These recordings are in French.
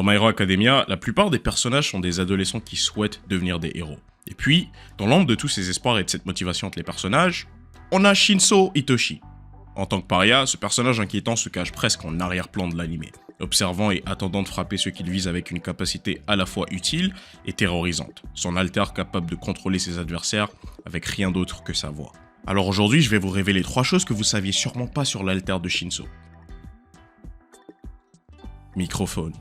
Dans My Hero Academia, la plupart des personnages sont des adolescents qui souhaitent devenir des héros. Et puis, dans l'ombre de tous ces espoirs et de cette motivation entre les personnages, on a Shinso Itoshi. En tant que paria, ce personnage inquiétant se cache presque en arrière-plan de l'anime, observant et attendant de frapper ceux qu'il vise avec une capacité à la fois utile et terrorisante, son alter capable de contrôler ses adversaires avec rien d'autre que sa voix. Alors aujourd'hui, je vais vous révéler 3 choses que vous saviez sûrement pas sur l'alter de Shinso. Microphone.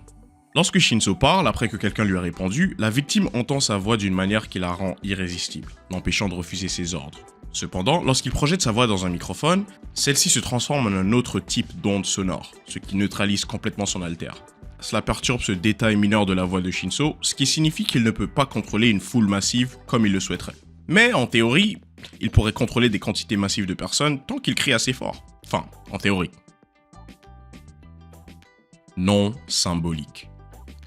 Lorsque Shinso parle, après que quelqu'un lui a répondu, la victime entend sa voix d'une manière qui la rend irrésistible, l'empêchant de refuser ses ordres. Cependant, lorsqu'il projette sa voix dans un microphone, celle-ci se transforme en un autre type d'onde sonore, ce qui neutralise complètement son alter. Cela perturbe ce détail mineur de la voix de Shinso, ce qui signifie qu'il ne peut pas contrôler une foule massive comme il le souhaiterait. Mais en théorie, il pourrait contrôler des quantités massives de personnes tant qu'il crie assez fort. Enfin, en théorie. Non symbolique.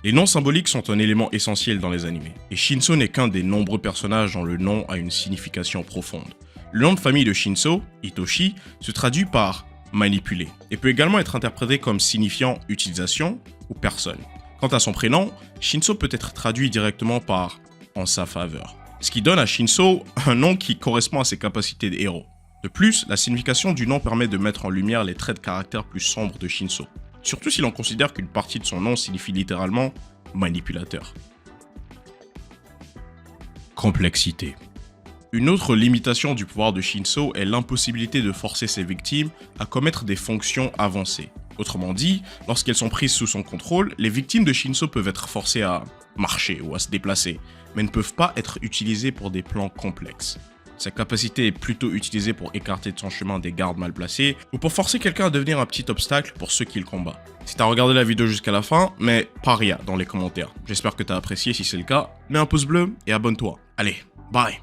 Les noms symboliques sont un élément essentiel dans les animés, et Shinso n'est qu'un des nombreux personnages dont le nom a une signification profonde. Le nom de famille de Shinso, Itoshi, se traduit par manipuler, et peut également être interprété comme signifiant utilisation ou personne. Quant à son prénom, Shinso peut être traduit directement par en sa faveur, ce qui donne à Shinso un nom qui correspond à ses capacités de héros. De plus, la signification du nom permet de mettre en lumière les traits de caractère plus sombres de Shinso, surtout si l'on considère qu'une partie de son nom signifie littéralement manipulateur. Complexité. Une autre limitation du pouvoir de Shinso est l'impossibilité de forcer ses victimes à commettre des fonctions avancées. Autrement dit, lorsqu'elles sont prises sous son contrôle, les victimes de Shinso peuvent être forcées à marcher ou à se déplacer, mais ne peuvent pas être utilisées pour des plans complexes. Sa capacité est plutôt utilisée pour écarter de son chemin des gardes mal placés ou pour forcer quelqu'un à devenir un petit obstacle pour ceux qui le combattent. Si t'as regardé la vidéo jusqu'à la fin, mets paria dans les commentaires. J'espère que t'as apprécié, si c'est le cas, mets un pouce bleu et abonne-toi. Allez, bye!